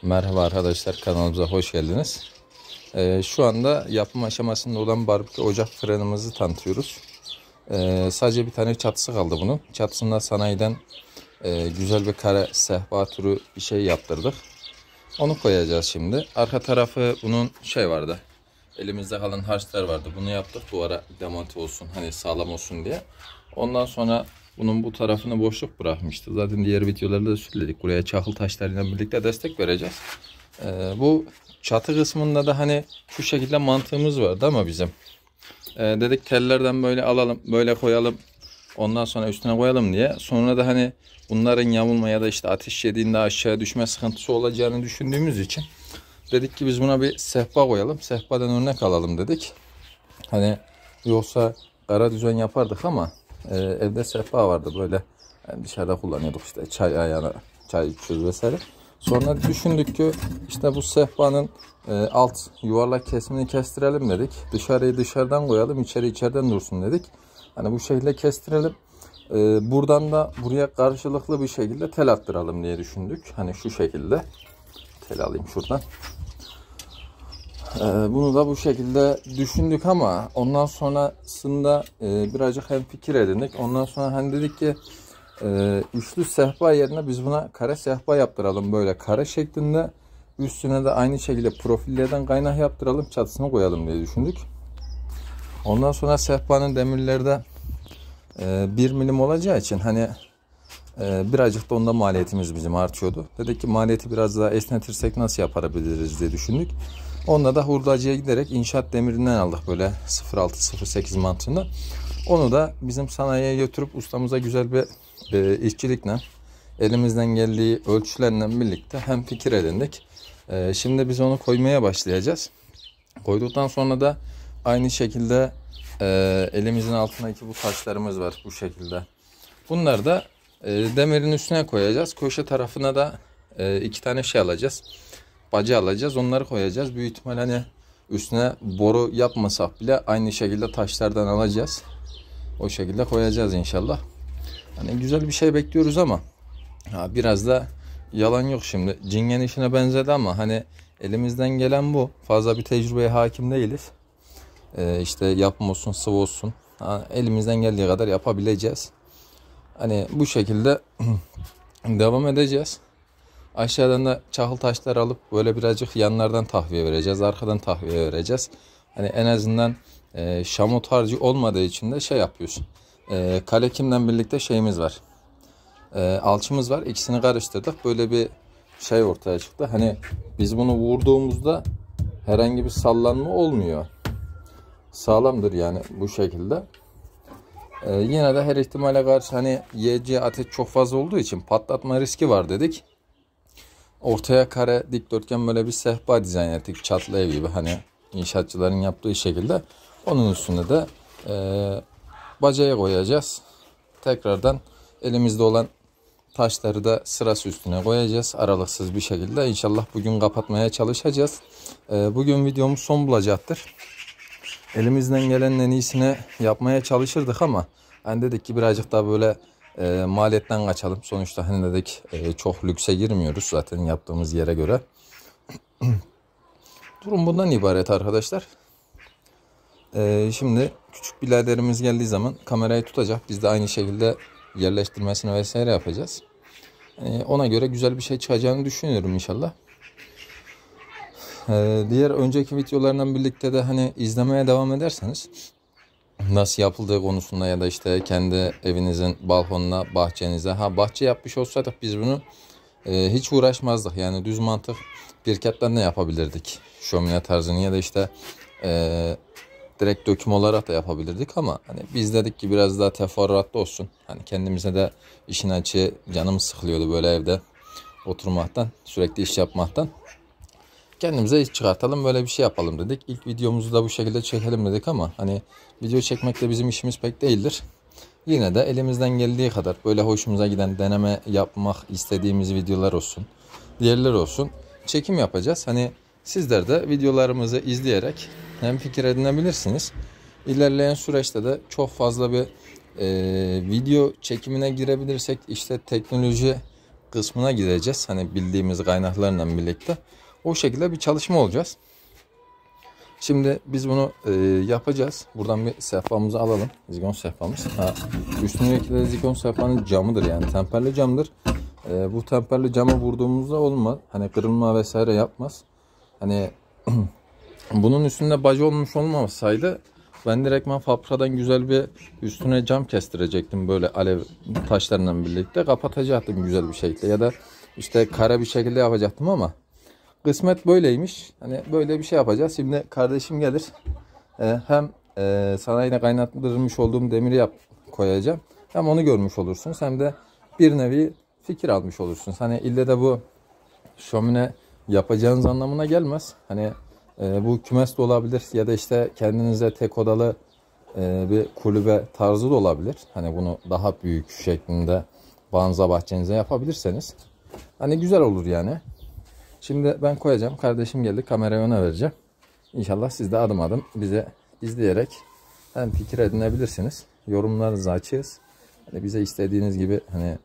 Merhaba arkadaşlar, kanalımıza hoş geldiniz. Şu anda yapım aşamasında olan barbekü ocak fırınımızı tanıtıyoruz. Sadece bir tane çatısı kaldı bunun. Çatısında sanayiden güzel bir kare sehpa türü bir şey yaptırdık. Onu koyacağız şimdi. Arka tarafı bunun vardı. Elimizde kalan harçlar vardı. Bunu yaptık bu ara demonte olsun, hani sağlam olsun diye. Ondan sonra bunun bu tarafını boşluk bırakmıştı. Zaten diğer videolarda da söyledik. Buraya çakıl taşlarıyla birlikte destek vereceğiz. Bu çatı kısmında da hani şu şekilde mantığımız vardı ama bizim. Dedik tellerden böyle alalım, böyle koyalım. Ondan sonra üstüne koyalım diye. Sonra da hani bunların yamulma ya da işte ateş yediğinde aşağı düşme sıkıntısı olacağını düşündüğümüz için dedik ki biz buna bir sehpa koyalım. Sehpadan örnek alalım dedik. Hani yoksa kara düzen yapardık ama evde sehpa vardı böyle. Yani dışarıda kullanıyorduk işte çay ayağına, çay içiyoruz vesaire. Sonra düşündük ki işte bu sehpanın alt yuvarlak kesimini kestirelim dedik. Dışarıyı dışarıdan koyalım, içeri içeriden dursun dedik. Hani bu şekilde kestirelim. Buradan da buraya karşılıklı bir şekilde tel attıralım diye düşündük. Hani şu şekilde. Tel alayım şuradan. Bunu da bu şekilde düşündük ama ondan sonrasında birazcık hemfikir edindik. Ondan sonra hani dedik ki üçlü sehpa yerine biz buna kare sehpa yaptıralım, böyle kare şeklinde. Üstüne de aynı şekilde profillerden kaynak yaptıralım, çatısını koyalım diye düşündük. Ondan sonra sehpanın demirleri de 1 milim olacağı için hani birazcık da onda maliyetimiz bizim artıyordu. Dedik ki maliyeti biraz daha esnetirsek nasıl yapabiliriz diye düşündük. Onda da hurdacıya giderek inşaat demirinden aldık, böyle 0.6-0.8 mantığında. Onu da bizim sanayiye götürüp ustamıza güzel bir işçilikle, elimizden geldiği ölçülerle birlikte hem fikir edindik. Şimdi biz onu koymaya başlayacağız. Koyduktan sonra da aynı şekilde elimizin altındaki bu taşlarımız var bu şekilde. Bunları da demirin üstüne koyacağız. Köşe tarafına da 2 tane alacağız. Baca alacağız. Onları koyacağız. Büyük ihtimal hani üstüne boru yapmasak bile aynı şekilde taşlardan alacağız. O şekilde koyacağız inşallah. Hani güzel bir şey bekliyoruz ama biraz da yalan yok şimdi. Cingen işine benzedi ama hani elimizden gelen bu. Fazla bir tecrübeye hakim değiliz. İşte yapım olsun, sıvı olsun. Elimizden geldiği kadar yapabileceğiz. Hani bu şekilde devam edeceğiz. Aşağıdan da çakıl taşlar alıp böyle birazcık yanlardan tahviye vereceğiz. Arkadan tahviye vereceğiz. Hani en azından şamot harcı olmadığı için de yapıyoruz. Kalekimle birlikte şeyimiz var. Alçımız var. İkisini karıştırdık. Böyle bir ortaya çıktı. Hani biz bunu vurduğumuzda herhangi bir sallanma olmuyor. Sağlamdır yani bu şekilde. Yine de her ihtimale karşı hani yiyeceği ateş çok fazla olduğu için patlatma riski var dedik. Ortaya kare dikdörtgen böyle bir sehpa dizayn ettik. Çatlı ev gibi, hani inşaatçıların yaptığı şekilde. Onun üstünde de bacaya koyacağız. Tekrardan elimizde olan taşları da sırası üstüne koyacağız. Aralıksız bir şekilde. İnşallah bugün kapatmaya çalışacağız. Bugün videomuz son bulacaktır. Elimizden gelenin en iyisini yapmaya çalışırdık ama hani dedik ki birazcık daha böyle maliyetten kaçalım. Sonuçta hani dedik çok lükse girmiyoruz zaten yaptığımız yere göre. Durum bundan ibaret arkadaşlar. Şimdi küçük biraderimiz geldiği zaman kamerayı tutacak. Biz de aynı şekilde yerleştirmesini vesaire yapacağız. Ona göre güzel bir şey çıkacağını düşünüyorum inşallah. Diğer önceki videolarından birlikte de hani izlemeye devam ederseniz nasıl yapıldığı konusunda ya da işte kendi evinizin balkonuna, bahçenize, bahçe yapmış olsaydık biz bunu hiç uğraşmazdık. Yani düz mantık birketten de yapabilirdik. Şömine tarzını ya da işte direkt döküm olarak da yapabilirdik ama hani biz dedik ki biraz daha teferruatlı olsun. Hani kendimize de işin açığı canımız sıkılıyordu böyle evde oturmaktan, sürekli iş yapmaktan. Kendimize iş çıkartalım, böyle bir şey yapalım dedik. İlk videomuzu da bu şekilde çekelim dedik ama hani video çekmek de bizim işimiz pek değildir. Yine de elimizden geldiği kadar böyle hoşumuza giden, deneme yapmak istediğimiz videolar olsun, diğerleri olsun, çekim yapacağız. Hani sizler de videolarımızı izleyerek hem fikir edinebilirsiniz. İlerleyen süreçte de çok fazla bir video çekimine girebilirsek işte teknoloji kısmına gideceğiz. Hani bildiğimiz kaynaklarla birlikte. O şekilde bir çalışma olacağız. Şimdi biz bunu yapacağız. Buradan bir sehpamızı alalım. Zigon sehpamız. Üstündeki de zigon sehpanın camıdır, yani temperli camdır. Bu temperli cama vurduğumuzda olmaz. Hani kırılma vesaire yapmaz. Hani bunun üstünde baca olmuş olmasaydı ben direktman fabrikadan güzel bir üstüne cam kestirecektim. Böyle alev taşlarla birlikte kapatacaktım güzel bir şekilde. Ya da işte kare bir şekilde yapacaktım ama kısmet böyleymiş. Hani böyle bir şey yapacağız. Şimdi kardeşim gelir. Hem sanayide kaynattırmış olduğum demiri koyacağım. Hem onu görmüş olursunuz. Hem de bir nevi fikir almış olursunuz. Hani ille de bu şömine yapacağınız anlamına gelmez. Hani bu kümes de olabilir ya da işte kendinize tek odalı bir kulübe tarzı da olabilir. Hani bunu daha büyük şeklinde banza bahçenize yapabilirseniz hani güzel olur yani. Şimdi ben koyacağım. Kardeşim geldi. Kamerayı ona vereceğim. İnşallah siz de adım adım bize izleyerek hem fikir edinebilirsiniz. Yorumlarınızı açığız. Hani bize istediğiniz gibi hani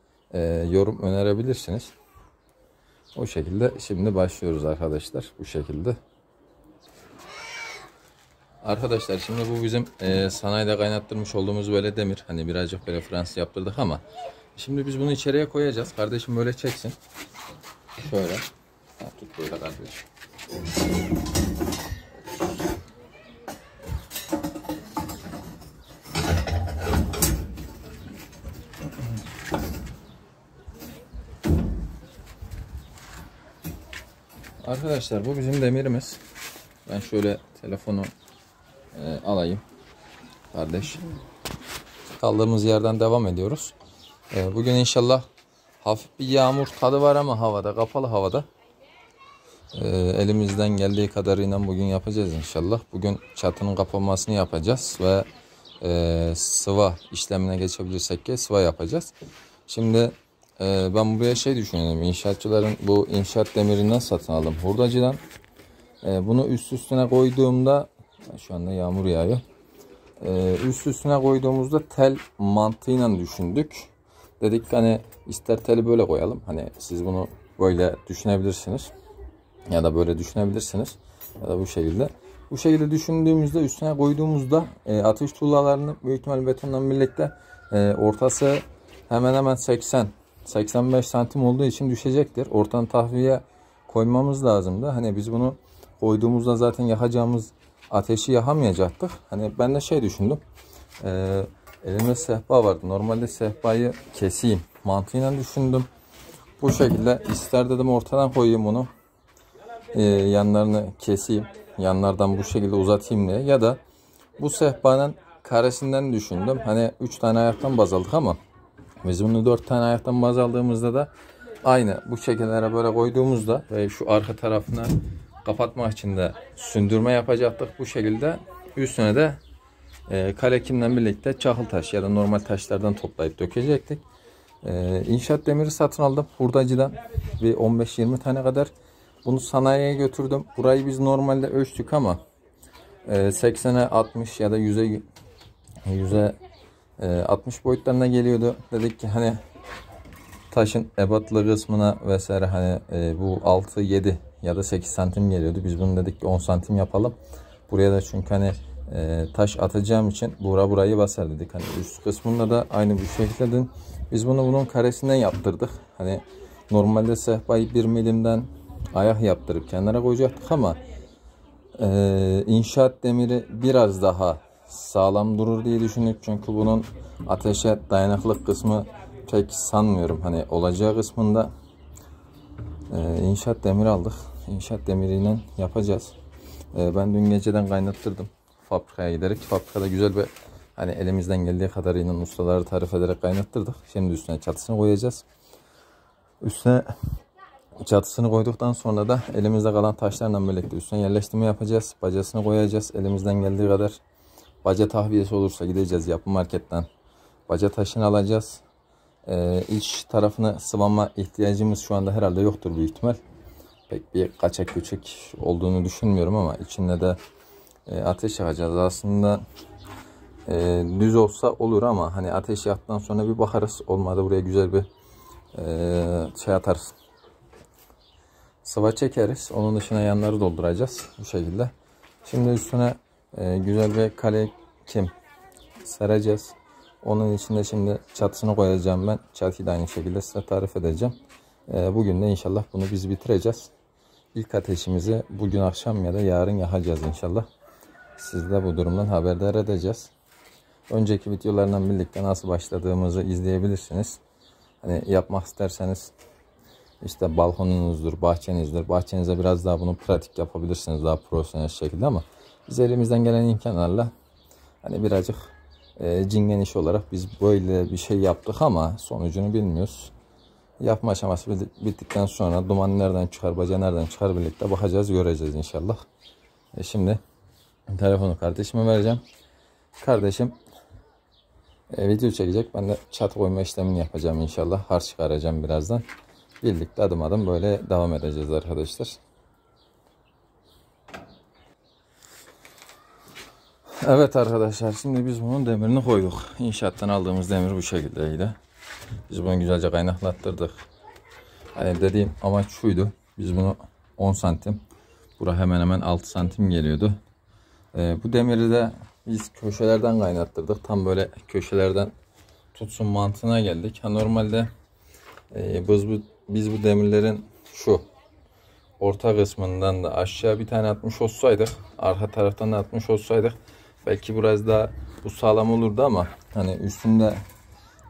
yorum önerebilirsiniz. O şekilde şimdi başlıyoruz arkadaşlar. Bu şekilde. Arkadaşlar şimdi bu bizim sanayide kaynattırmış olduğumuz böyle demir. Hani birazcık böyle Fransız yaptırdık ama şimdi biz bunu içeriye koyacağız. Kardeşim böyle çeksin. Şöyle. Tut böyle kardeşim. Arkadaşlar bu bizim demirimiz. Ben şöyle telefonu alayım kardeş. Kaldığımız yerden devam ediyoruz. Bugün inşallah hafif bir yağmur tadı var ama havada, kapalı havada. Elimizden geldiği kadarıyla bugün yapacağız inşallah. Bugün çatının kapanmasını yapacağız ve sıva işlemine geçebilirsek ki sıva yapacağız. Şimdi ben buraya şey düşünüyorum. İnşaatçıların bu inşaat demirinden satın aldım hurdacıdan. Bunu üst üstüne koyduğumda şu anda yağmur yağıyor. Üst üstüne koyduğumuzda tel mantığıyla düşündük. Dedik hani ister teli böyle koyalım. Hani siz bunu böyle düşünebilirsiniz. Ya da böyle düşünebilirsiniz. Ya da bu şekilde. Bu şekilde düşündüğümüzde üstüne koyduğumuzda ateş tuğlalarını büyük ihtimal betonla birlikte ortası hemen hemen 80-85 santim olduğu için düşecektir. Ortadan tahviye koymamız lazımdı. Hani biz bunu koyduğumuzda zaten yakacağımız ateşi yakamayacaktık. Hani ben de şey düşündüm. Elimde sehpa vardı. Normalde sehpayı keseyim mantığıyla düşündüm. Bu şekilde ister dedim ortadan koyayım bunu. Yanlarını keseyim. Yanlardan bu şekilde uzatayım diye. Ya da bu sehpanın karesinden düşündüm. Hani 3 tane ayaktan baz aldık ama biz bunu 4 tane ayaktan baz aldığımızda da aynı bu şekillere böyle koyduğumuzda ve şu arka tarafına kapatmak için de sündürme yapacaktık. Bu şekilde üstüne de kalekimle birlikte çakıl taş ya da normal taşlardan toplayıp dökecektik. İnşaat demiri satın aldım hurdacıdan bir 15-20 tane kadar. Bunu sanayiye götürdüm. Burayı biz normalde ölçtük ama 80'e 60 ya da 100'e 60 boyutlarına geliyordu. Dedik ki hani taşın ebatlı kısmına vesaire hani bu 6-7 ya da 8 santim geliyordu. Biz bunu dedik ki 10 santim yapalım. Buraya da çünkü hani taş atacağım için burayı basar dedik. Hani üst kısmında da aynı bu şekilde biz bunun karesinden yaptırdık. Hani normalde sehpayı 1 milimden ayak yaptırıp kenara koyacaktık ama inşaat demiri biraz daha sağlam durur diye düşündük. Çünkü bunun ateşe dayanıklılık kısmı pek sanmıyorum. Hani olacağı kısmında inşaat demiri aldık. İnşaat demiriyle yapacağız. Ben dün geceden kaynattırdım. Fabrikaya giderek. Fabrikada güzel bir hani elimizden geldiği kadarıyla ustaları tarif ederek kaynattırdık. Şimdi üstüne çatısını koyacağız. Üstüne çatısını koyduktan sonra da elimizde kalan taşlarla birlikte üstüne yerleştirme yapacağız. Bacasını koyacağız. Elimizden geldiği kadar baca tahviyesi olursa gideceğiz yapı marketten. Baca taşını alacağız. İç tarafını sıvama ihtiyacımız şu anda herhalde yoktur büyük ihtimal. Pek bir kaçak küçük olduğunu düşünmüyorum ama içinde de ateş yakacağız. Aslında düz olsa olur ama hani ateş yaktıktan sonra bir bakarız. Olmadı buraya güzel bir şey atarız. Sıva çekeriz. Onun dışına yanları dolduracağız bu şekilde. Şimdi üstüne güzel bir kalekim sereceğiz. Onun içinde şimdi çatısını koyacağım ben. Çatıyı da aynı şekilde size tarif edeceğim. Bugün de inşallah bunu biz bitireceğiz. İlk ateşimizi bugün akşam ya da yarın yakacağız inşallah. Siz de bu durumdan haberdar edeceğiz. Önceki videolarla birlikte nasıl başladığımızı izleyebilirsiniz. Hani yapmak isterseniz işte balkonunuzdur, bahçenizdir. Bahçenize biraz daha bunu pratik yapabilirsiniz daha profesyonel şekilde ama biz elimizden gelen imkanlarla hani birazcık cingen iş olarak biz böyle bir şey yaptık ama sonucunu bilmiyoruz. Yapma aşaması bittikten sonra duman nereden çıkar, baca nereden çıkar birlikte bakacağız, göreceğiz inşallah. Şimdi telefonu kardeşime vereceğim. Kardeşim video çekecek. Ben de çatı koyma işlemini yapacağım inşallah. Harç çıkaracağım birazdan. Birlikte adım adım böyle devam edeceğiz arkadaşlar. Evet arkadaşlar, şimdi biz bunun demirini koyduk. İnşaattan aldığımız demir bu şekildeydi. Biz bunu güzelce kaynaklattırdık. Hani dediğim amaç şuydu. Biz bunu 10 santim. Bura hemen hemen 6 santim geliyordu. Bu demiri de biz köşelerden kaynattırdık. Tam böyle köşelerden tutsun mantığına geldik. Ha, normalde biz bu demirlerin şu orta kısmından da aşağı bir tane atmış olsaydık, arka taraftan da atmış olsaydık belki biraz daha bu sağlam olurdu ama hani üstünde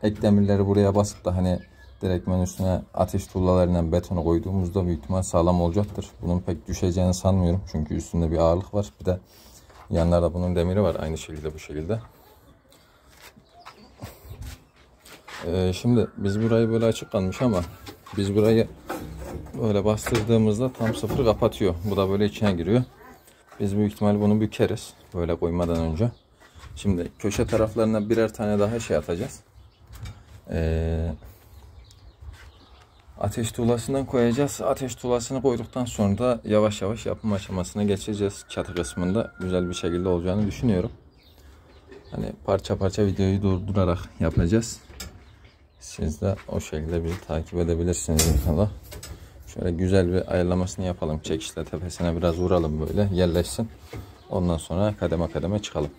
ek demirleri buraya basıp da hani direktmen üstüne ateş tuğlalarıyla betonu koyduğumuzda büyük ihtimal sağlam olacaktır. Bunun pek düşeceğini sanmıyorum. Çünkü üstünde bir ağırlık var. Bir de yanlarda bunun demiri var. Aynı şekilde bu şekilde. Şimdi biz burayı böyle açık kalmış ama biz burayı böyle bastırdığımızda tam sıfır kapatıyor. Bu da böyle içine giriyor. Biz büyük ihtimal bunu bükeriz. Böyle koymadan önce. Şimdi köşe taraflarına birer tane daha şey atacağız. Ateş tuğlasından koyacağız. Ateş tuğlasını koyduktan sonra da yavaş yavaş yapım aşamasına geçeceğiz. Çatı kısmında güzel bir şekilde olacağını düşünüyorum. Hani parça parça videoyu durdurarak yapacağız. Siz de o şekilde bizi takip edebilirsiniz inşallah. Şöyle güzel bir ayarlamasını yapalım. Çekişle tepesine biraz vuralım böyle yerleşsin. Ondan sonra kademe kademe çıkalım.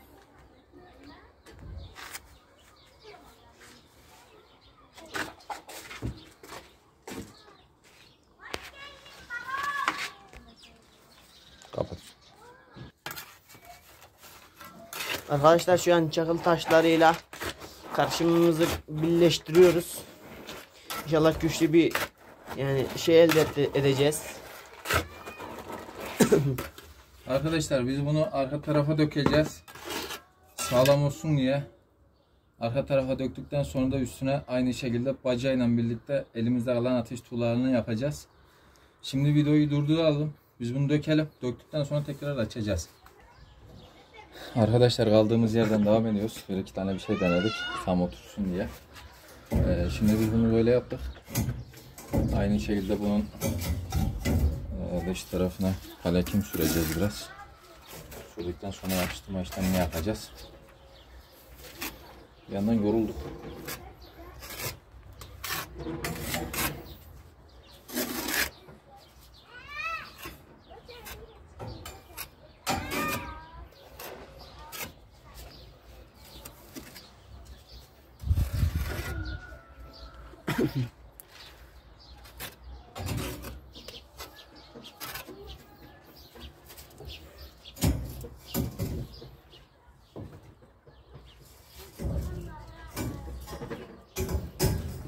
Kapat. Arkadaşlar şu an çakıl taşlarıyla karışımımızı birleştiriyoruz. İnşallah güçlü bir şey elde edeceğiz. Arkadaşlar biz bunu arka tarafa dökeceğiz. Sağlam olsun diye. Arka tarafa döktükten sonra da üstüne aynı şekilde bacayla birlikte elimizde kalan ateş tuğlalarını yapacağız. Şimdi videoyu durduralım. Biz bunu dökelim. Döktükten sonra tekrar açacağız. Arkadaşlar kaldığımız yerden devam ediyoruz. Böyle iki tane bir şey denedik. Tam otursun diye. Şimdi biz bunu böyle yaptık. Aynı şekilde bunun dış tarafına kalekim süreceğiz biraz. Sürdükten sonra yapıştırma işlemini yapacağız. Bir yandan yorulduk.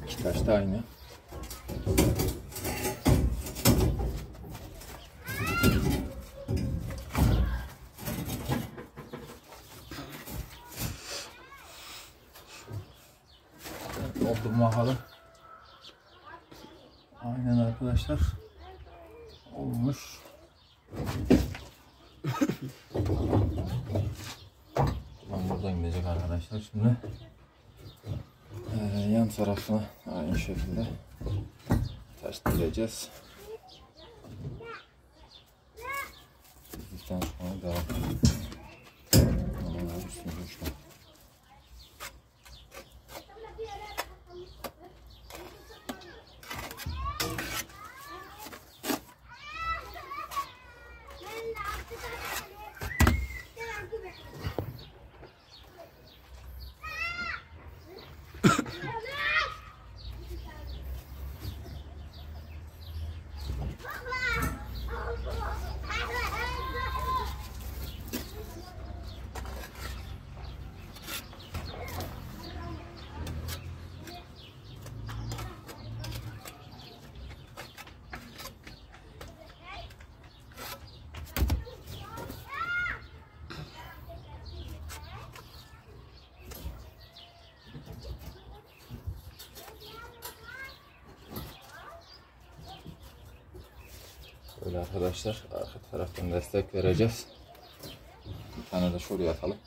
İki taş da aynı. Doldurma bakalım. Aynen arkadaşlar. Olmuş. Buradan gidecek arkadaşlar şimdi. Yan tarafına aynı şekilde taşlayacağız. Dizdikten sonra devam. Böyle arkadaşlar, arka taraftan destek vereceğiz. Bir tane de şuraya atalım.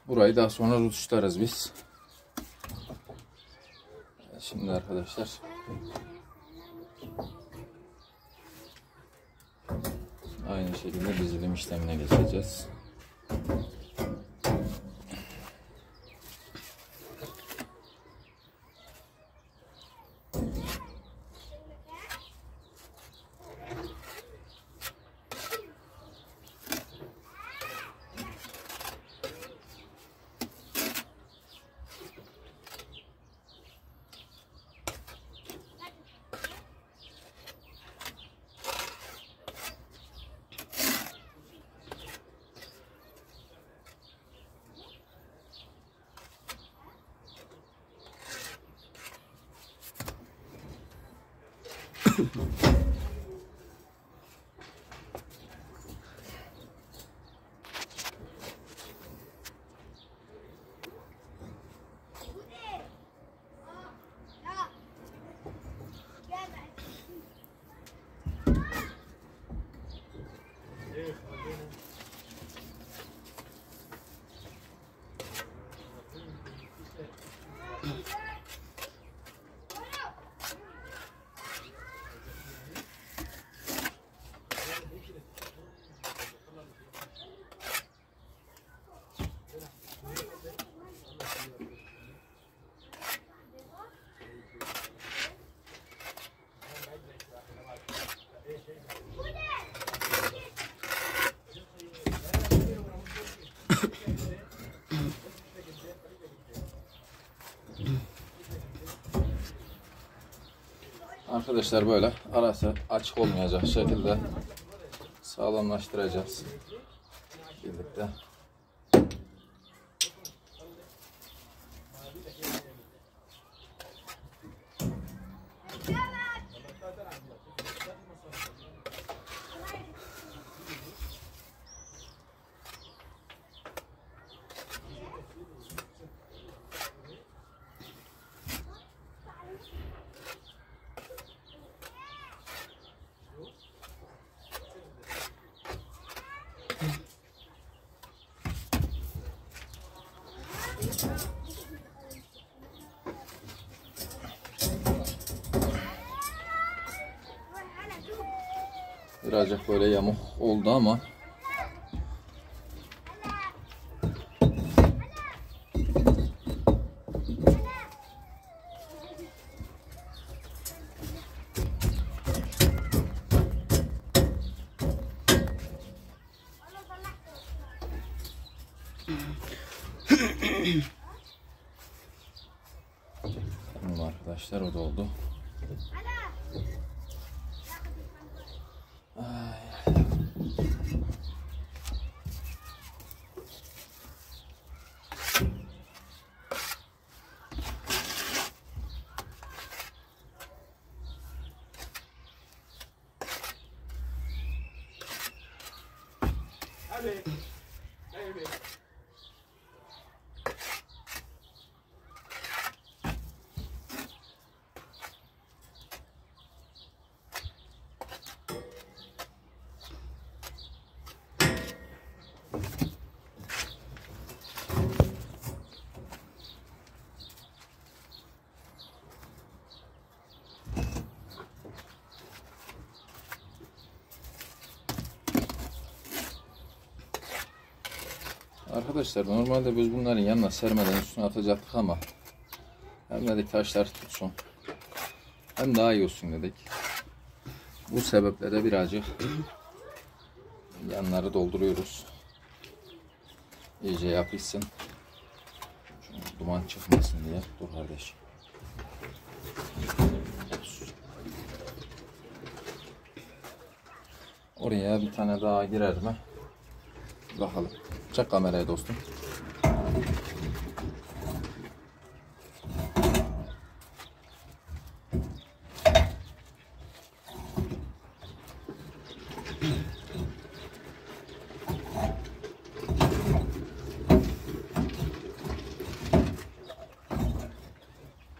Burayı daha sonra tutuşturarız biz. Şimdi arkadaşlar aynı şekilde dizilim işlemine geçeceğiz. Arkadaşlar böyle arası açık olmayacak şekilde sağlamlaştıracağız birlikte. Birazcık böyle yamuk oldu ama tamam arkadaşlar, o da oldu. Arkadaşlar normalde biz bunların yanına sermeden üstüne atacaktık ama hem dedik taşlar tutsun hem daha iyi olsun dedik. Bu sebeple de birazcık yanları dolduruyoruz. İyice yapışsın. Şöyle duman çıkmasın diye. Dur kardeş. Oraya bir tane daha girer mi? Bakalım. Çek kamerayı dostum.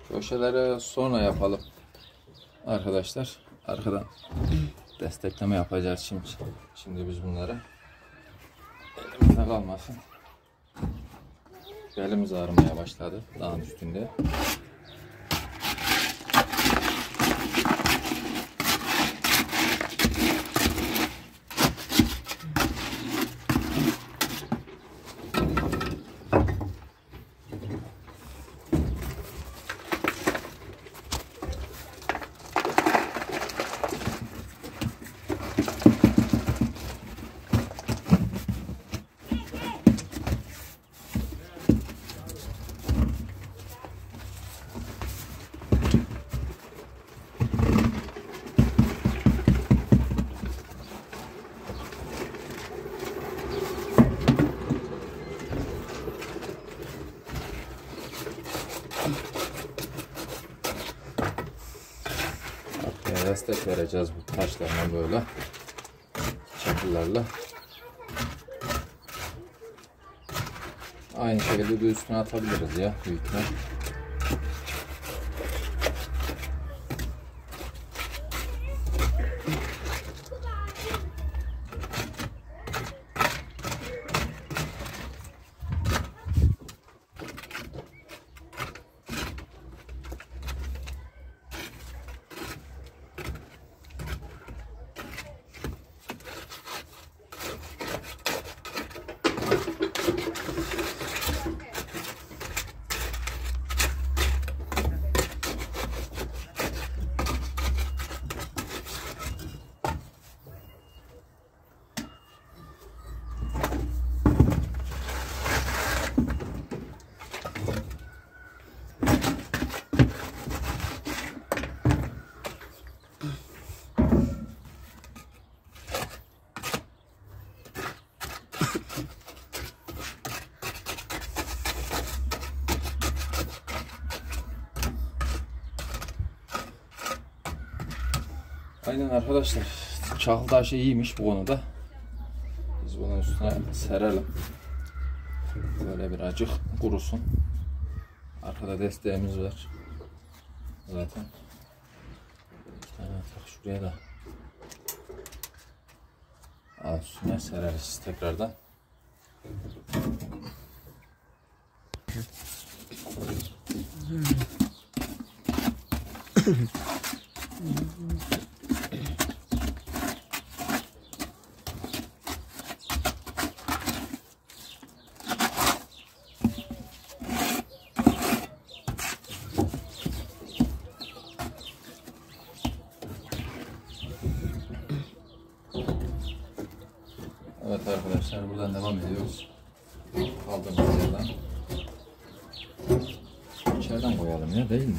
Köşeleri sonra yapalım. Arkadaşlar arkadan destekleme yapacağız şimdi. Şimdi biz bunları elimizde kalmasın. Belimiz ağrımaya başladı dağın üstünde. Destek vereceğiz bu taşlarla böyle çakıllarla. Aynı şekilde bir üstüne atabiliriz ya büyük ihtimal. Aynen arkadaşlar. Çakıl taşı iyiymiş bu konuda. Biz bunun üstüne serelim. Böyle birazcık kurusun. Arkada desteğimiz var. Zaten. İki tane atak şuraya da. Üstüne sereriz tekrardan. Evet arkadaşlar buradan devam ediyoruz. Kaldığımız yerden. İçeriden koyalım ya değil mi?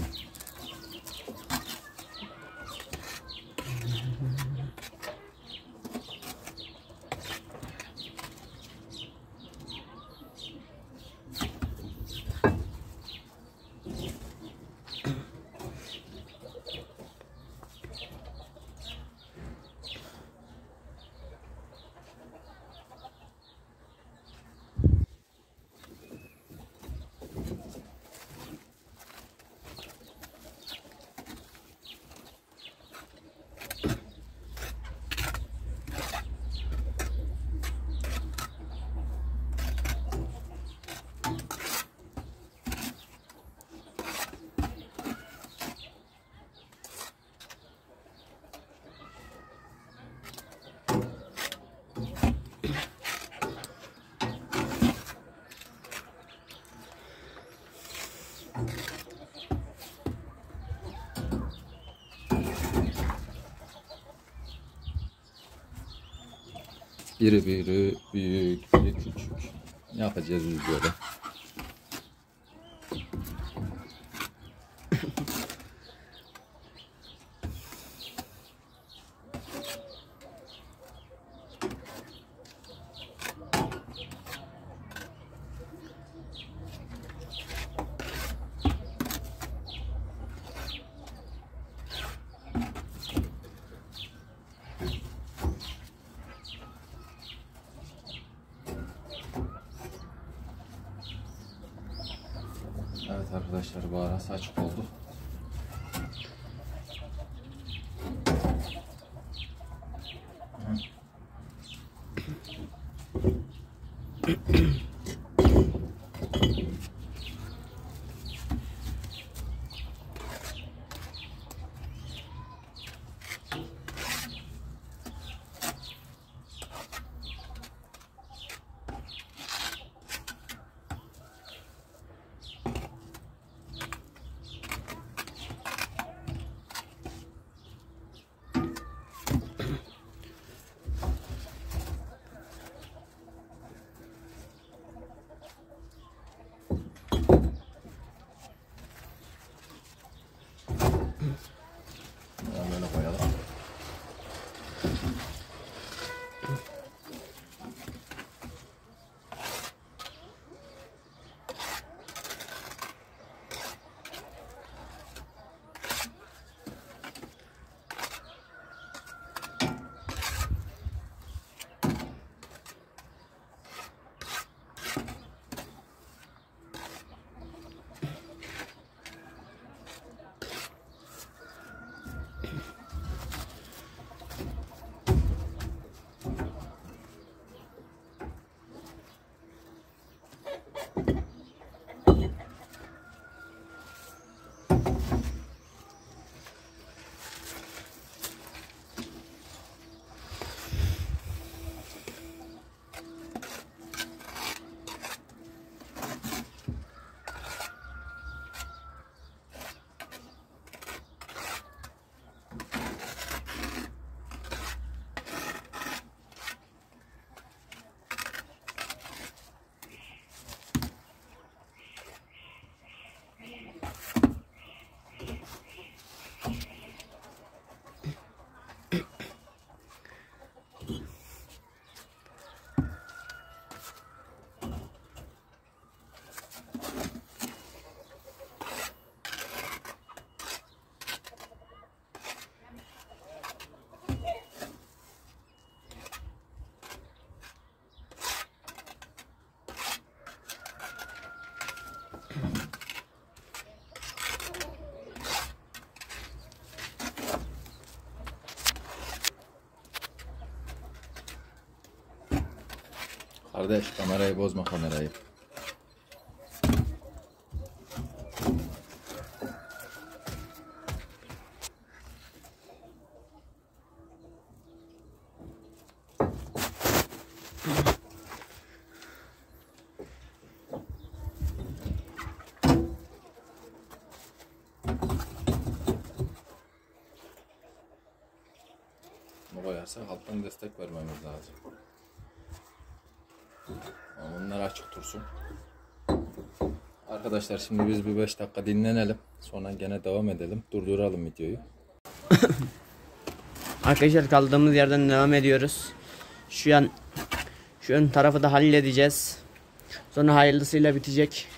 biri büyük, biri küçük. Ne yapacağız biz böyle? Evet arkadaşlar, bu arası açık oldu. Böyle koyalım. Kardeş, kamerayı bozma, kamerayı. Bu koyarsak alttan destek vermemiz lazım. Bunlar açık dursun. Arkadaşlar, şimdi biz bir 5 dakika dinlenelim. Sonra gene devam edelim. Durduralım videoyu. Arkadaşlar, kaldığımız yerden devam ediyoruz. Şu ön tarafı da halledeceğiz. Sonra hayırlısıyla bitecek.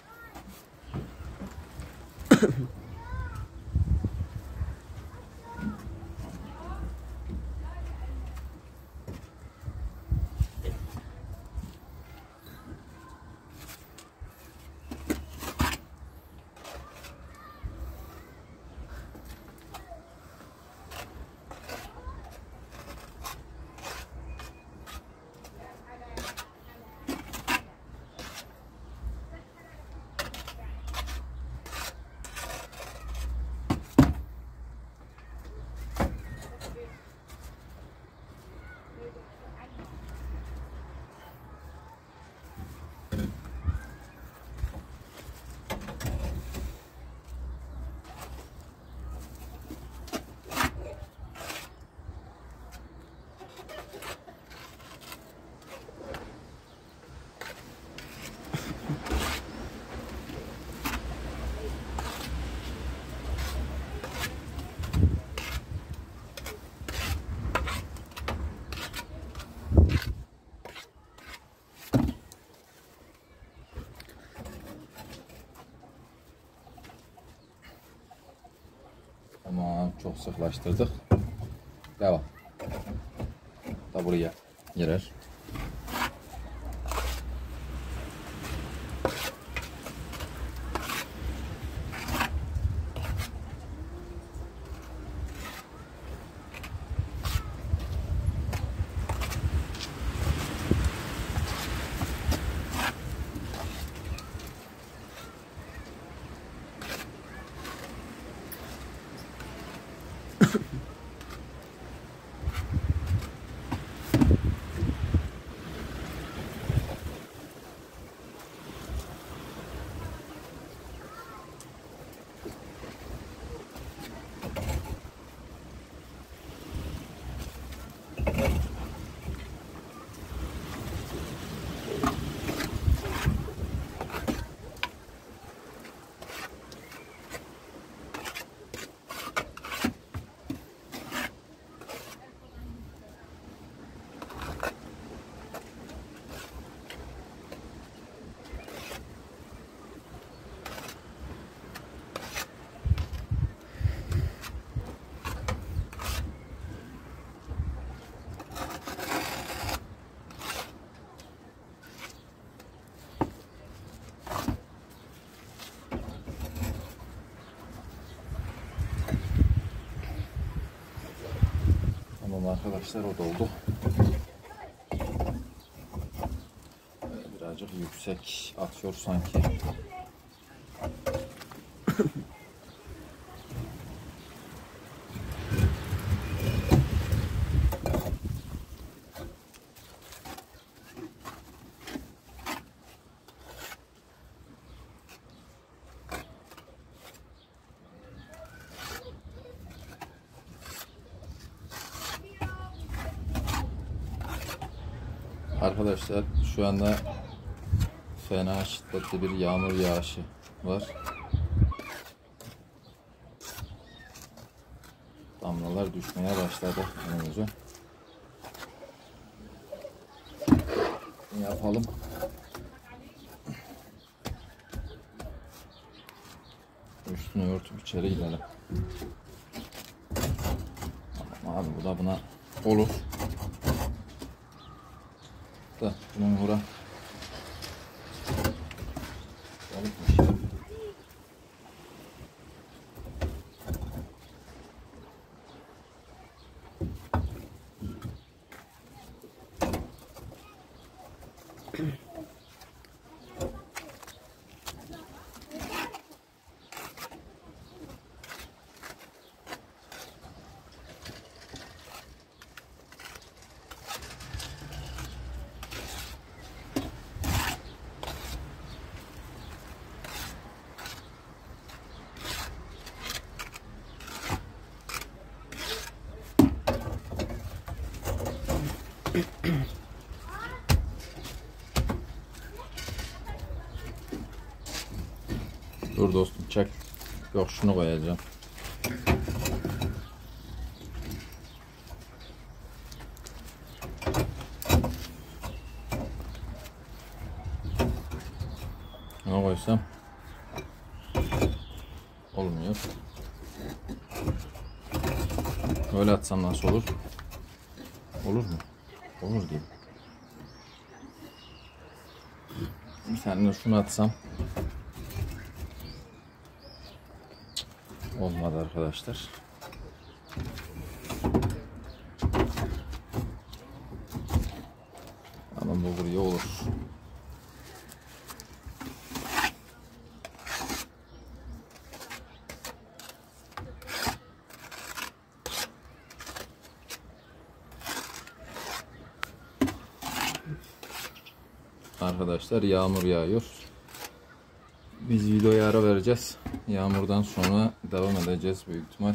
Tamam, çok sıklaştırdık. Devam. Da buraya girer. Arkadaşlar, o doldu. Birazcık yüksek atıyor sanki. Arkadaşlar, şu anda fena şiddetli bir yağmur yağışı var. Damlalar düşmeye başladı önümüze. Ne yapalım? Üstünü örtüp içeri gidelim. Abi bu da buna olur. Da bunun vura. Dur dostum, çek. Yok, şunu koyacağım. Ne koysam olmuyor. Böyle atsam nasıl olur? Olur mu? Olur gibi. Bir tane de şunu atsam. Olmadı arkadaşlar. Ama bu buraya olur. Arkadaşlar, yağmur yağıyor. Biz videoya ara vereceğiz. Yağmurdan sonra devam edeceğiz büyük ihtimal.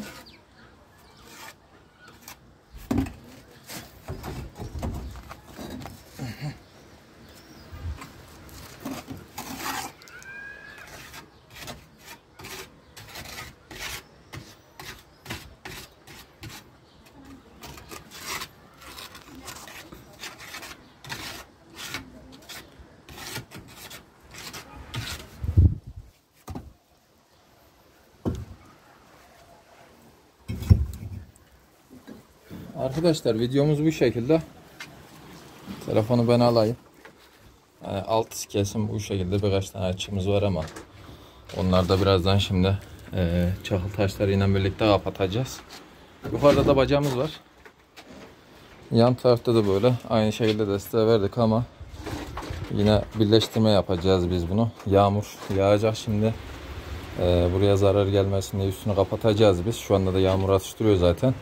Arkadaşlar videomuz bu şekilde. Telefonu ben alayım. Yani alt kesim bu şekilde, birkaç tane açığımız var ama onlar da birazdan şimdi çakıl taşlarıyla birlikte kapatacağız. Yukarıda da bacamız var. Yan tarafta da böyle aynı şekilde desteği verdik ama yine birleştirme yapacağız biz bunu. Yağmur yağacak şimdi. Buraya zarar gelmesin diye üstünü kapatacağız biz. Şu anda da yağmur atıştırıyor zaten.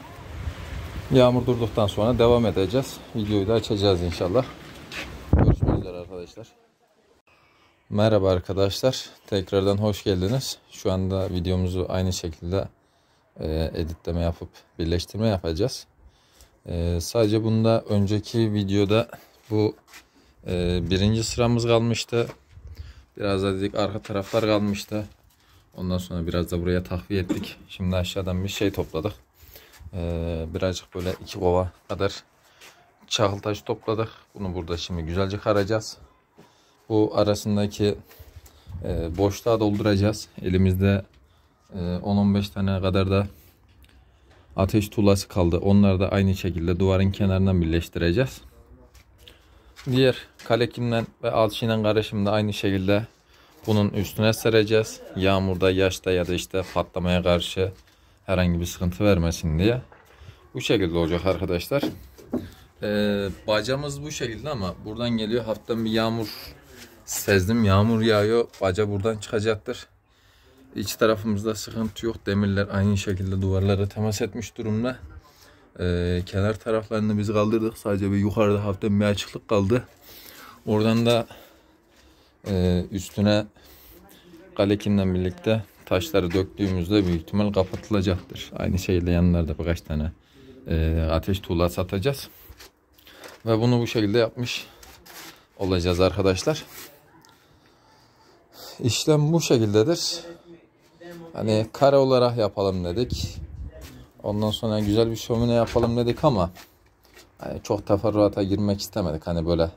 Yağmur durduktan sonra devam edeceğiz. Videoyu da açacağız inşallah. Görüşmek üzere arkadaşlar. Merhaba arkadaşlar. Tekrardan hoş geldiniz. Şu anda videomuzu aynı şekilde editleme yapıp birleştirme yapacağız. Sadece bunda önceki videoda bu birinci sıramız kalmıştı. Biraz da dedik arka taraflar kalmıştı. Ondan sonra biraz da buraya takviye ettik. Şimdi aşağıdan bir şey topladık. Birazcık böyle 2 kova kadar çakıl taş topladık. Bunu burada şimdi güzelce karacağız. Bu arasındaki boşluğa dolduracağız. Elimizde 10-15 tane kadar da ateş tuğlası kaldı. Onları da aynı şekilde duvarın kenarından birleştireceğiz. Diğer kalekimle ve alçıyla karışımda aynı şekilde bunun üstüne sereceğiz. Yağmurda, yaşta ya da işte patlamaya karşı herhangi bir sıkıntı vermesin diye. Bu şekilde olacak arkadaşlar. Bacamız bu şekilde ama buradan geliyor. Hafiften bir yağmur sezdim. Yağmur yağıyor. Baca buradan çıkacaktır. İç tarafımızda sıkıntı yok. Demirler aynı şekilde duvarlara temas etmiş durumda. Kenar taraflarını biz kaldırdık. Sadece bir yukarıda hafiften bir açıklık kaldı. Oradan da üstüne kalekinden birlikte taşları döktüğümüzde büyük ihtimal kapatılacaktır. Aynı şekilde yanlarda birkaç tane ateş tuğlası atacağız. Ve bunu bu şekilde yapmış olacağız arkadaşlar. İşlem bu şekildedir. Hani kare olarak yapalım dedik. Ondan sonra güzel bir şömine yapalım dedik ama hani çok teferruata girmek istemedik. Hani böyle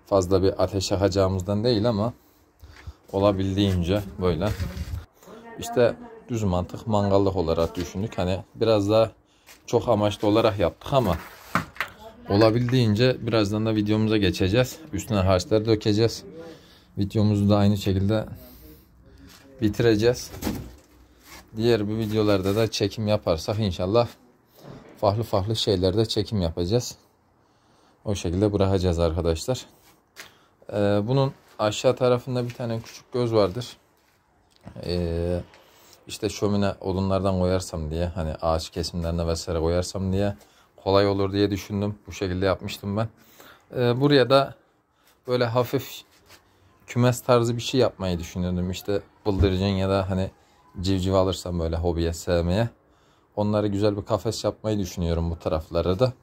fazla bir ateş yakacağımızdan değil ama olabildiğince böyle işte düz mantık mangallık olarak düşündük. Hani biraz daha çok amaçlı olarak yaptık ama olabildiğince birazdan da videomuza geçeceğiz. Üstüne harçları dökeceğiz. Videomuzu da aynı şekilde bitireceğiz. Diğer bir videolarda da çekim yaparsak inşallah farklı şeylerde çekim yapacağız. O şekilde bırakacağız arkadaşlar. Bunun aşağı tarafında bir tane küçük göz vardır. İşte şömine odunlardan koyarsam diye, hani ağaç kesimlerine vesaire koyarsam diye kolay olur diye düşündüm. Bu şekilde yapmıştım ben. Buraya da böyle hafif kümes tarzı bir şey yapmayı düşünüyordum. İşte bıldırcın ya da hani civciv alırsam böyle hobiye sevmeye. Onları güzel bir kafes yapmayı düşünüyorum bu taraflara da.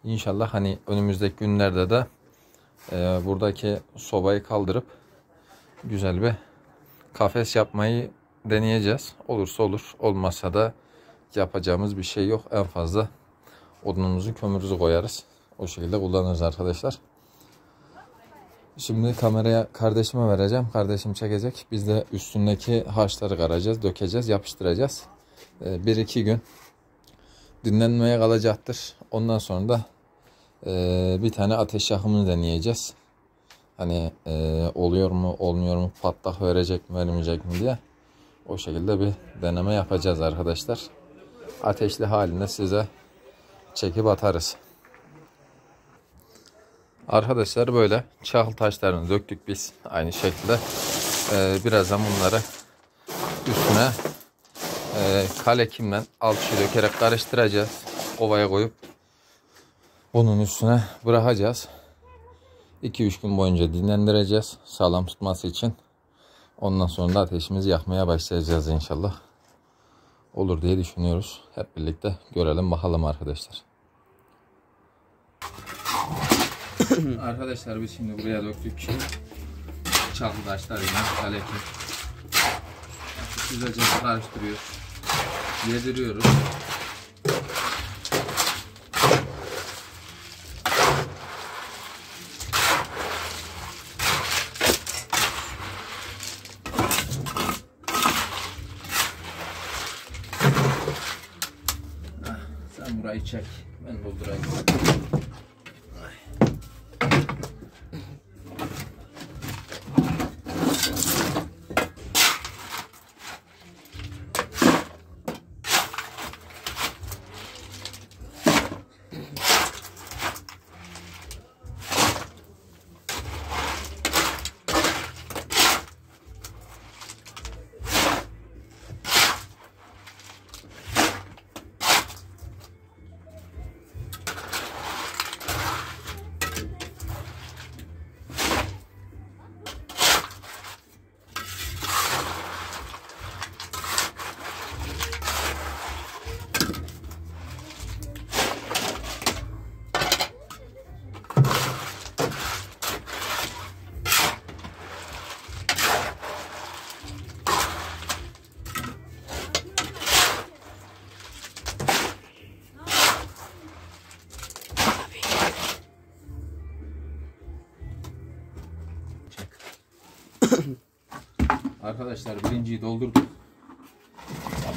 İnşallah hani önümüzdeki günlerde de buradaki sobayı kaldırıp güzel bir kafes yapmayı deneyeceğiz. Olursa olur, olmazsa da yapacağımız bir şey yok. En fazla odunumuzu, kömürümüzü koyarız. O şekilde kullanırız arkadaşlar. Şimdi kameraya kardeşime vereceğim. Kardeşim çekecek. Biz de üstündeki harçları karacağız, dökeceğiz, yapıştıracağız. 1-2 gün dinlenmeye kalacaktır. Ondan sonra da bir tane ateş yakımını deneyeceğiz. Hani oluyor mu, olmuyor mu, patlak verecek mi, vermeyecek mi diye. O şekilde bir deneme yapacağız arkadaşlar. Ateşli halinde size çekip atarız. Arkadaşlar böyle çakıl taşlarını döktük biz aynı şekilde. Birazdan bunları üstüne kalekimle alçıyı dökerek karıştıracağız. Ovaya koyup bunun üstüne bırakacağız. 2-3 gün boyunca dinlendireceğiz sağlam tutması için. Ondan sonra da ateşimizi yakmaya başlayacağız inşallah. Olur diye düşünüyoruz. Hep birlikte görelim bakalım arkadaşlar. Arkadaşlar biz şimdi buraya döktük çakıl taşlarıyla kalekim. Güzelce karıştırıyoruz. Yediriyoruz. Sen burayı çek. Ben doldurayım. Arkadaşlar birinciyi doldurduk.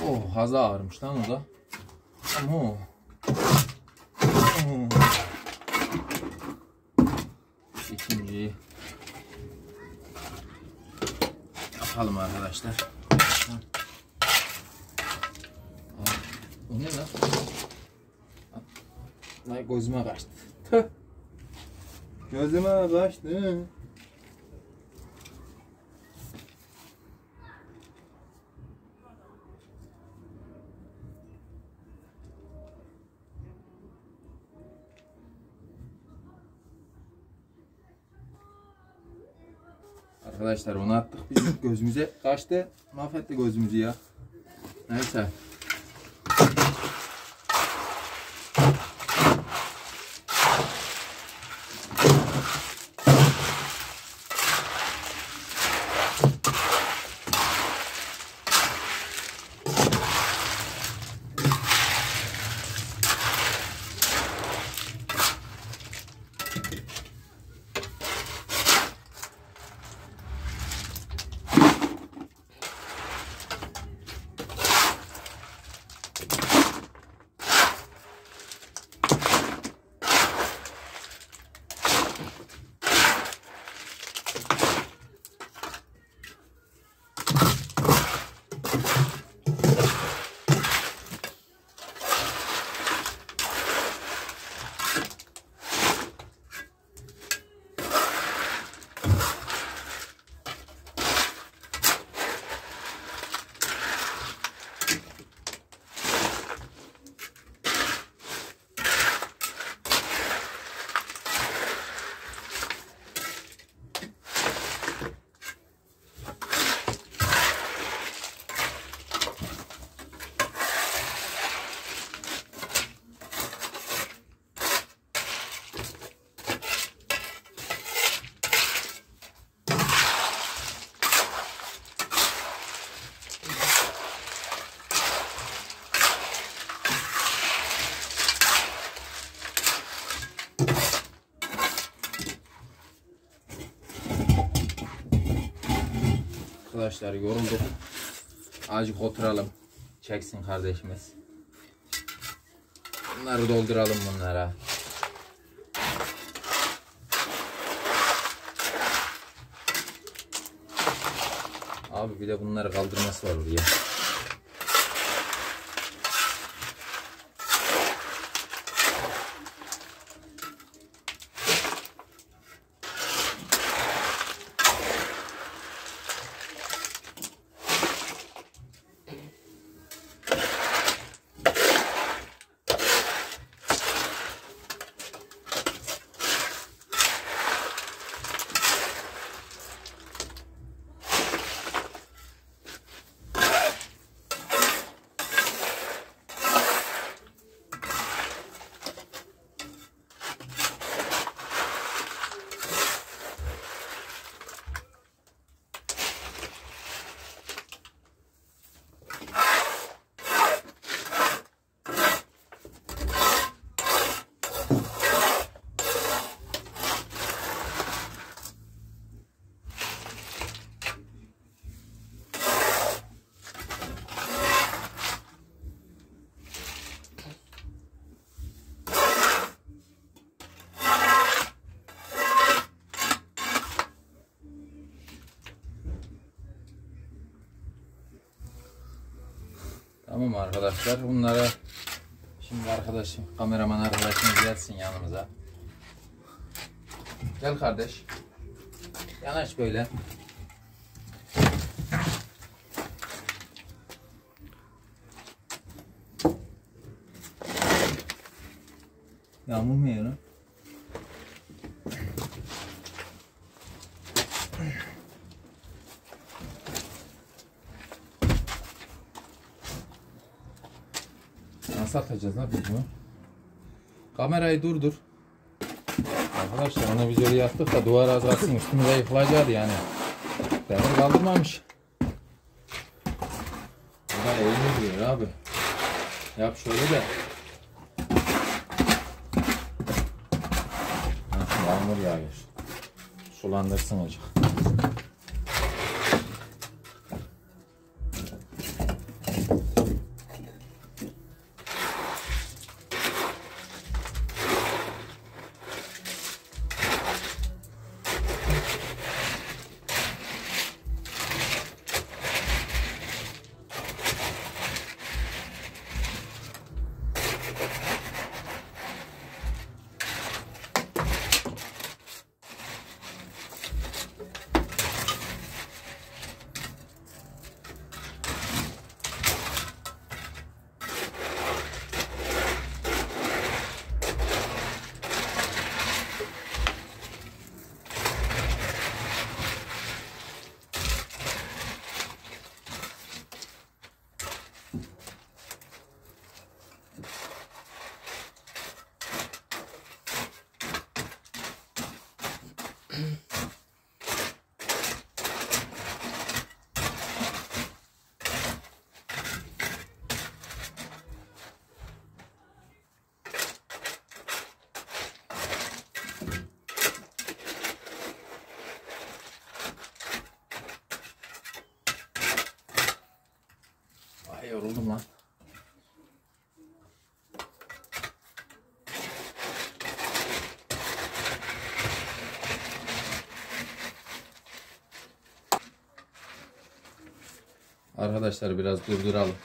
Oh, haza ağırmış lan o da. Ama ikinciyi yapalım arkadaşlar. O ne lan? Ay, gözüme kaçtı. Tüh. Gözüme kaçtı. Arkadaşlar onu attık biz, gözümüze kaçtı, mahvetti gözümüzü ya. Neyse. Arkadaşlar yorulduk. Azıcık oturalım. Çeksin kardeşimiz. Bunları dolduralım bunlara. Abi bir de bunları kaldırması var oraya. Tamam arkadaşlar, bunları şimdi kameraman arkadaşımız gelsin yanımıza. Gel kardeş. Yanaş böyle. Yağmur mu yiyor lan? Nasıl atacağız lan biz bunu? Kamerayı durdur. Arkadaşlar onu biz öyle yaptık da duvar az kalsın üstümüze yıkılacaktı yani. Demir kaldırmamış. Bu da eğilmiyor diyor abi. Yap şöyle de. Yağmur yağıyor. Sulandırsın hocam. Ay yoruldum lan. Arkadaşlar biraz durduralım.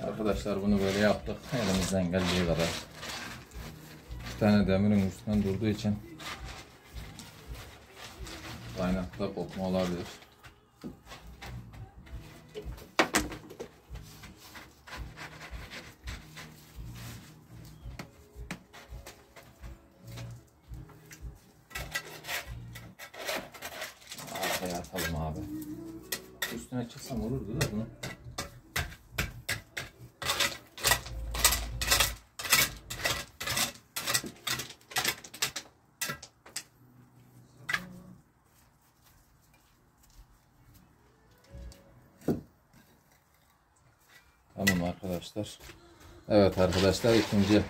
Arkadaşlar bunu böyle yaptık. Elimizden geldiği kadar. Bir tane demirin üstünden durduğu için kaynakta kopma olabilir. Arkaya atalım abi. Üstüne çıksam olurdu da bunu. Tamam arkadaşlar. Evet arkadaşlar, ikinci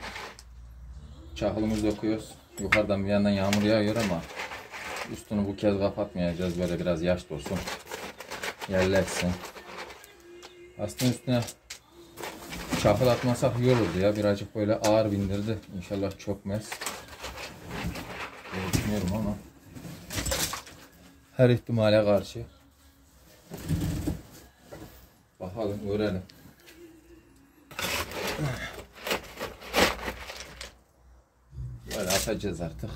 çakılımızı döküyoruz. Yukarıdan bir yandan yağmur yağıyor ama üstünü bu kez kapatmayacağız. Böyle biraz yaş dursun. Yerleşsin. Aslında üstüne çakıl atmasak iyi olurdu ya. Birazcık böyle ağır bindirdi. İnşallah çökmez. Düşünüyorum ama her ihtimale karşı bakalım, görelim. Böyle atacağız artık.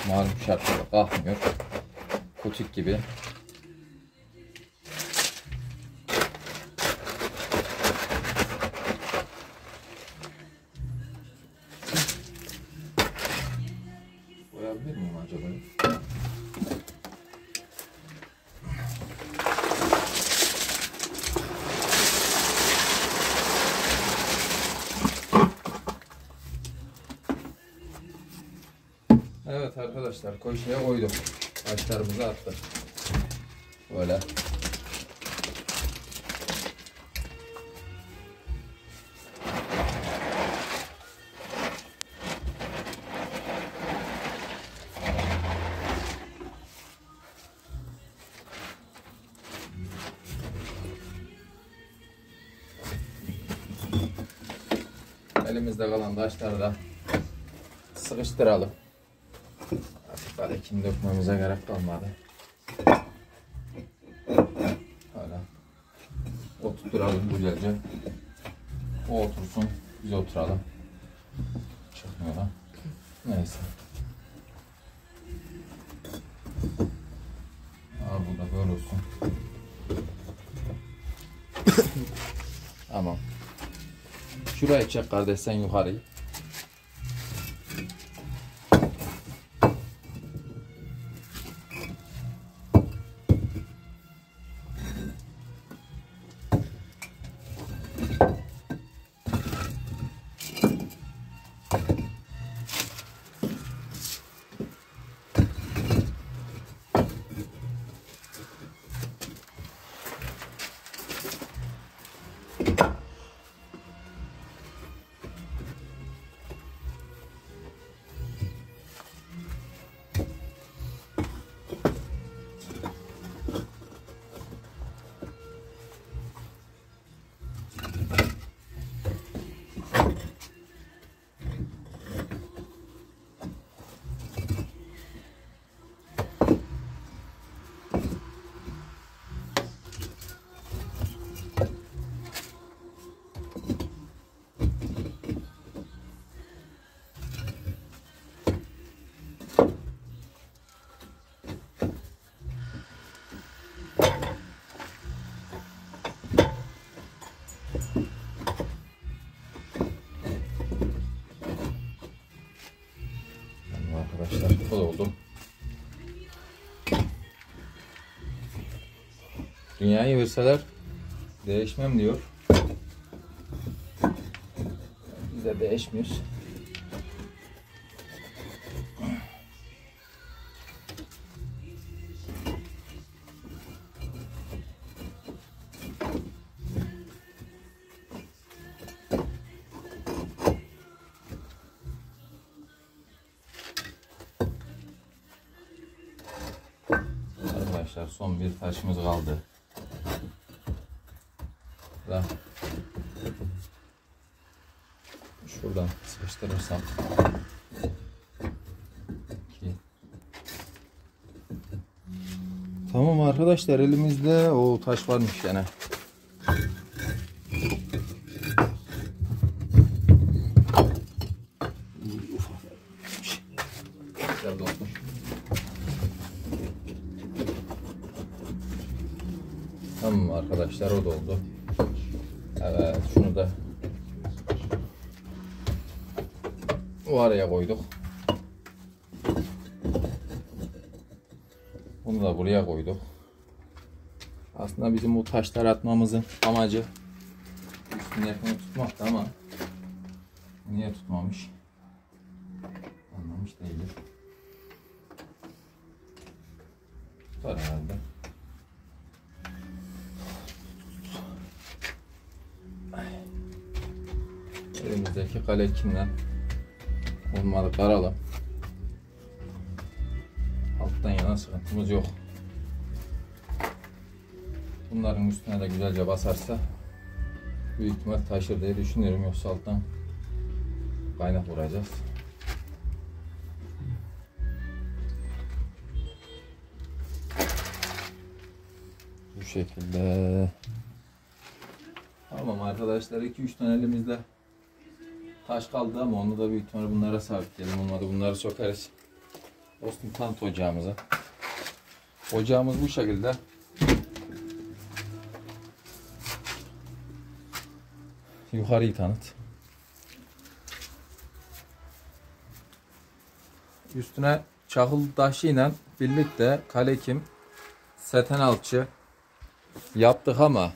Malum şartlarda kalkmıyor. Kutik gibi. Koyabilir miyim acaba? Evet arkadaşlar, köşeye koydum. Taşlarımızı attık. Böyle. elimizde kalan taşları da sıkıştıralım. Artık kalekim dökmemize gerek kalmadı. Öyle oturturalım güzelce. O otursun, biz oturalım. Çıkmıyor lan. Neyse. Bu da böyle olsun. Tamam. Şuraya çek kardeş sen yukarıyı. Arkadaşlar kol oldum. Dünyayı verseler değişmem diyor. Biz de değişmiyoruz. Arkadaşlar son bir taşımız kaldı. Da şuradan sıkıştırırsam tamam arkadaşlar, elimizde o taş varmış gene. Tamam arkadaşlar, o da oldu. Evet, şunu da o araya koyduk. Bunu da buraya koyduk. Aslında bizim bu taşları atmamızın amacı üstüne yakını tutmaktı ama niye tutmamış? Anlamış değilim. Tutar herhalde. Elimizdeki kalekimden olmadı karalım. Alttan yana sıkıntımız yok. Bunların üstüne de güzelce basarsa büyük ihtimal taşır diye düşünüyorum, yoksa alttan kaynak vuracağız. Bu şekilde. Tamam arkadaşlar, 2-3 tane elimizde taş kaldı ama onu da büyük ihtimal bunlara sabitleyelim. Olmadı bunları sokarız. Dostum, tanıt ocağımıza. Ocağımız bu şekilde. Yukarıyı tanıt. Üstüne çakıl taşıyla birlikte kalekim, seten alçı yaptık ama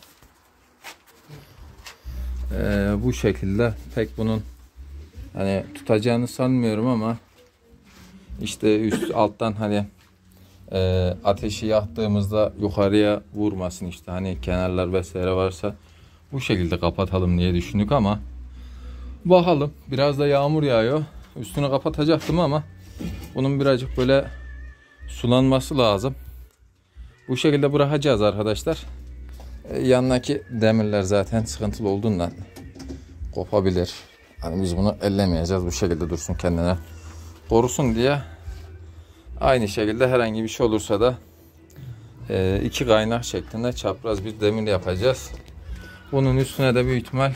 bu şekilde pek bunun hani tutacağını sanmıyorum ama işte üst alttan hani ateşi yaktığımızda yukarıya vurmasın, işte hani kenarlar vesaire varsa bu şekilde kapatalım diye düşündük ama bakalım, biraz da yağmur yağıyor. Üstünü kapatacaktım ama bunun birazcık böyle sulanması lazım. Bu şekilde bırakacağız arkadaşlar. Yanındaki demirler zaten sıkıntılı olduğundan kopabilir. Hani biz bunu ellemeyeceğiz. Bu şekilde dursun, kendine korusun diye. Aynı şekilde herhangi bir şey olursa da 2 kaynak şeklinde çapraz bir demir yapacağız. Bunun üstüne de büyük ihtimal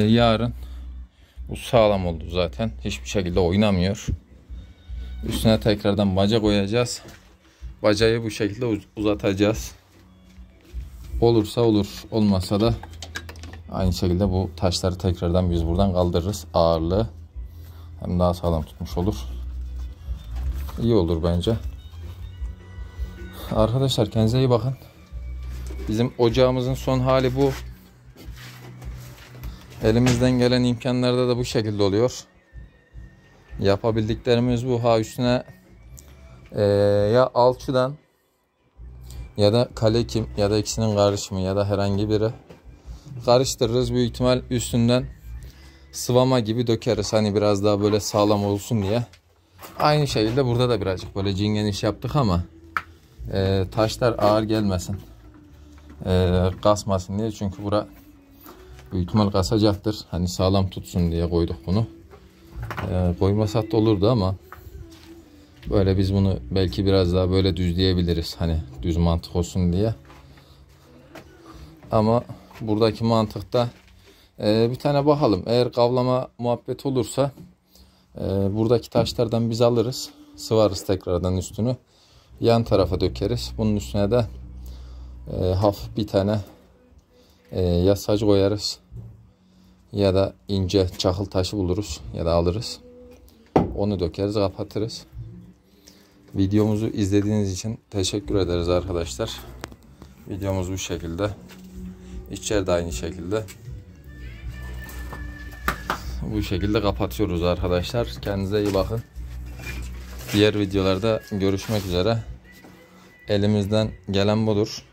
yarın, bu sağlam oldu zaten. Hiçbir şekilde oynamıyor. Üstüne tekrardan baca koyacağız. Bacayı bu şekilde uzatacağız. Olursa olur, olmazsa da aynı şekilde bu taşları tekrardan biz buradan kaldırırız. Ağırlığı hem daha sağlam tutmuş olur. İyi olur bence. Arkadaşlar kendinize iyi bakın. Bizim ocağımızın son hali bu. Elimizden gelen imkanlarda da bu şekilde oluyor. Yapabildiklerimiz bu. Ha üstüne ya alçıdan ya da kalekim ya da ikisinin karışımı ya da herhangi biri karıştırırız. Büyük ihtimal üstünden sıvama gibi dökeriz. Hani biraz daha böyle sağlam olsun diye. Aynı şekilde burada da birazcık böyle cingeniş yaptık ama taşlar ağır gelmesin. Kasmasın diye. Çünkü bura büyük ihtimal kasacaktır. Hani sağlam tutsun diye koyduk bunu. Koymasak da olurdu ama böyle biz bunu belki biraz daha böyle düzleyebiliriz. Hani düz mantık olsun diye. Ama buradaki mantıkta bir tane bakalım. Eğer kavlama muhabbet olursa buradaki taşlardan biz alırız. Sıvarız tekrardan üstünü. Yan tarafa dökeriz. Bunun üstüne de hafif bir tane ya saç koyarız ya da ince çakıl taşı buluruz ya da alırız. Onu dökeriz, kapatırız. Videomuzu izlediğiniz için teşekkür ederiz arkadaşlar. Videomuz bu şekilde. İçeride aynı şekilde. Bu şekilde kapatıyoruz arkadaşlar. Kendinize iyi bakın. Diğer videolarda görüşmek üzere. Elimizden gelen budur.